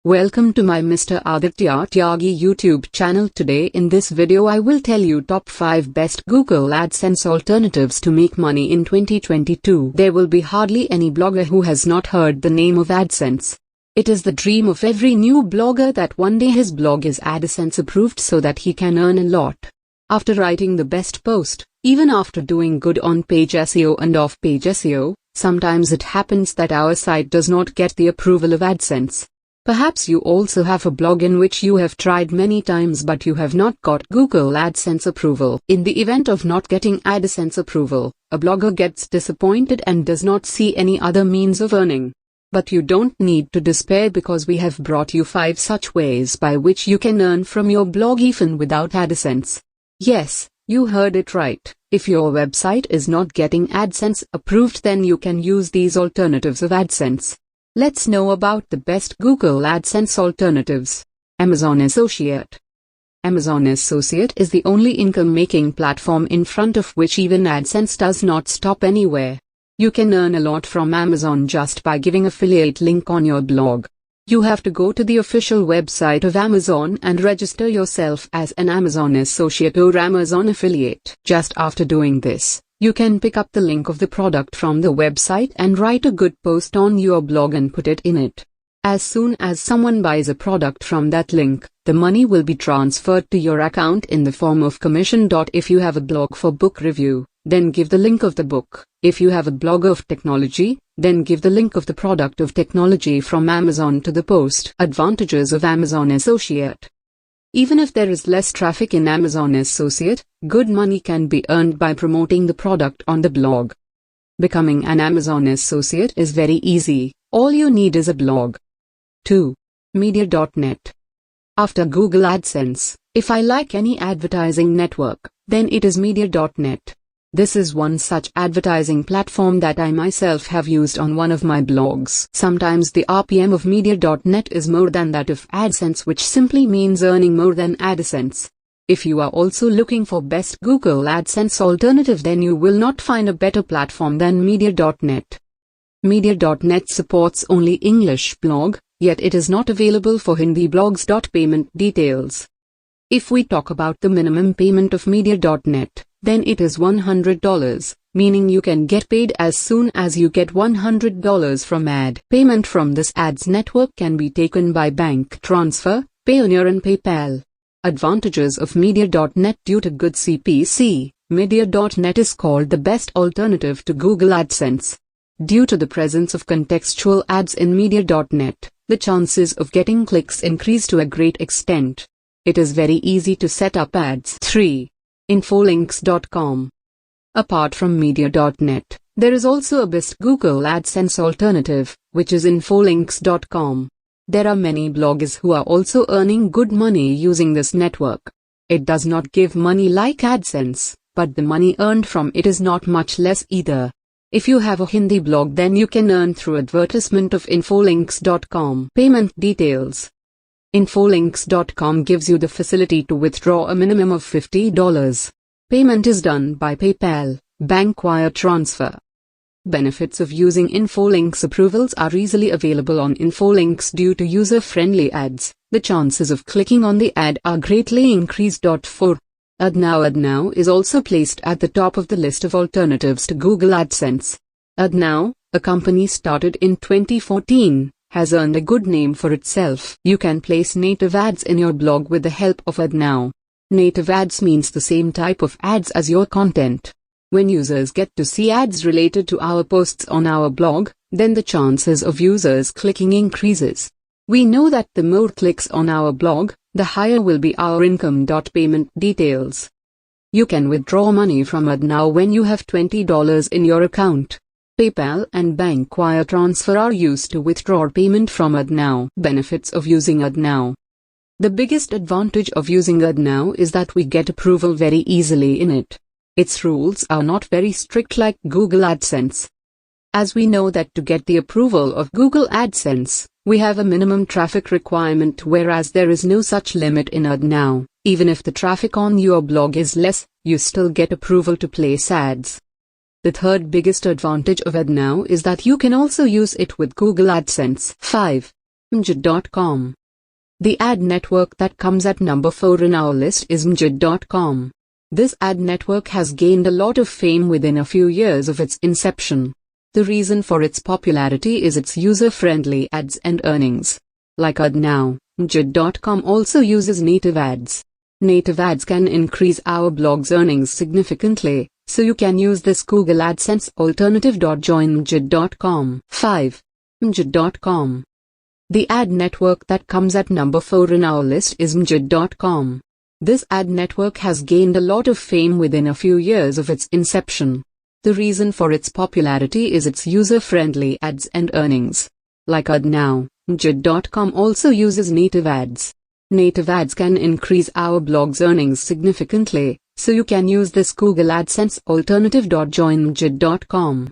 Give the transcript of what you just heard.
Welcome to my Mr. Aditya Tyagi YouTube channel. Today in this video I will tell you top 5 best Google AdSense alternatives to make money in 2022. There will be hardly any blogger who has not heard the name of AdSense. It is the dream of every new blogger that one day his blog is AdSense approved so that he can earn a lot. After writing the best post, even after doing good on-page SEO and off-page SEO, sometimes it happens that our site does not get the approval of AdSense. Perhaps you also have a blog in which you have tried many times but you have not got Google AdSense approval. In the event of not getting AdSense approval, a blogger gets disappointed and does not see any other means of earning. But you don't need to despair because we have brought you 5 such ways by which you can earn from your blog even without AdSense. Yes, you heard it right. If your website is not getting AdSense approved, then you can use these alternatives of AdSense. Let's know about the best Google AdSense alternatives. Amazon Associate. Amazon Associate is the only income-making platform in front of which even AdSense does not stop anywhere. You can earn a lot from Amazon just by giving affiliate link on your blog. You have to go to the official website of Amazon and register yourself as an Amazon Associate or Amazon affiliate. Just after doing this, you can pick up the link of the product from the website and write a good post on your blog and put it in it. As soon as someone buys a product from that link, the money will be transferred to your account in the form of commission. If you have a blog for book review, then give the link of the book. If you have a blog of technology, then give the link of the product of technology from Amazon to the post. Advantages of Amazon Associate. Even if there is less traffic in Amazon Associate, good money can be earned by promoting the product on the blog. Becoming an Amazon Associate is very easy. All you need is a blog. 2. Media.net. After Google AdSense, if I like any advertising network, then it is Media.net. This is one such advertising platform that I myself have used on one of my blogs. Sometimes the RPM of Media.net is more than that of AdSense, which simply means earning more than AdSense. If you are also looking for best Google AdSense alternative, then you will not find a better platform than Media.net. Media.net supports only English blog, yet it is not available for Hindi blogs. Payment details. If we talk about the minimum payment of Media.net, then it is $100, meaning you can get paid as soon as you get $100 from ad. Payment from this ads network can be taken by bank transfer, Payoneer and PayPal. Advantages of Media.net. Due to good CPC, Media.net is called the best alternative to Google AdSense. Due to the presence of contextual ads in Media.net, the chances of getting clicks increase to a great extent. It is very easy to set up ads. 3. Infolinks.com. Apart from Media.net, there is also a best Google AdSense alternative, which is Infolinks.com. There are many bloggers who are also earning good money using this network. It does not give money like AdSense, but the money earned from it is not much less either. If you have a Hindi blog, then you can earn through advertisement of Infolinks.com. Payment details. Infolinks.com gives you the facility to withdraw a minimum of $50. Payment is done by PayPal, bank wire transfer. Benefits of using Infolinks. Approvals are easily available on Infolinks due to user-friendly ads. The chances of clicking on the ad are greatly increased. 4. Adnow is also placed at the top of the list of alternatives to Google AdSense. Adnow, a company started in 2014, has earned a good name for itself. You can place native ads in your blog with the help of Adnow. Native ads means the same type of ads as your content. When users get to see ads related to our posts on our blog, then the chances of users clicking increases. We know that the more clicks on our blog, the higher will be our income. Payment details. You can withdraw money from Adnow when you have $20 in your account. PayPal and bank wire transfer are used to withdraw payment from Adnow. Benefits of using Adnow. The biggest advantage of using Adnow is that we get approval very easily in it. Its rules are not very strict like Google AdSense. As we know that to get the approval of Google AdSense, we have a minimum traffic requirement, whereas there is no such limit in Adnow. Even if the traffic on your blog is less, you still get approval to place ads. The third biggest advantage of Adnow is that you can also use it with Google AdSense. 5. MJcom. The ad network that comes at number 4 in our list is MJcom. This ad network has gained a lot of fame within a few years of its inception. The reason for its popularity is its user-friendly ads and earnings. Like Adnow, MJcom also uses native ads. Native ads can increase our blog's earnings significantly, so you can use this Google AdSense alternative. Join MJcom. 5. MJcom. The ad network that comes at number 4 in our list is MJcom. This ad network has gained a lot of fame within a few years of its inception. The reason for its popularity is its user-friendly ads and earnings. Like Adnow, MJcom also uses native ads. Native ads can increase our blog's earnings significantly, so you can use this Google AdSense alternative. Join MJcom.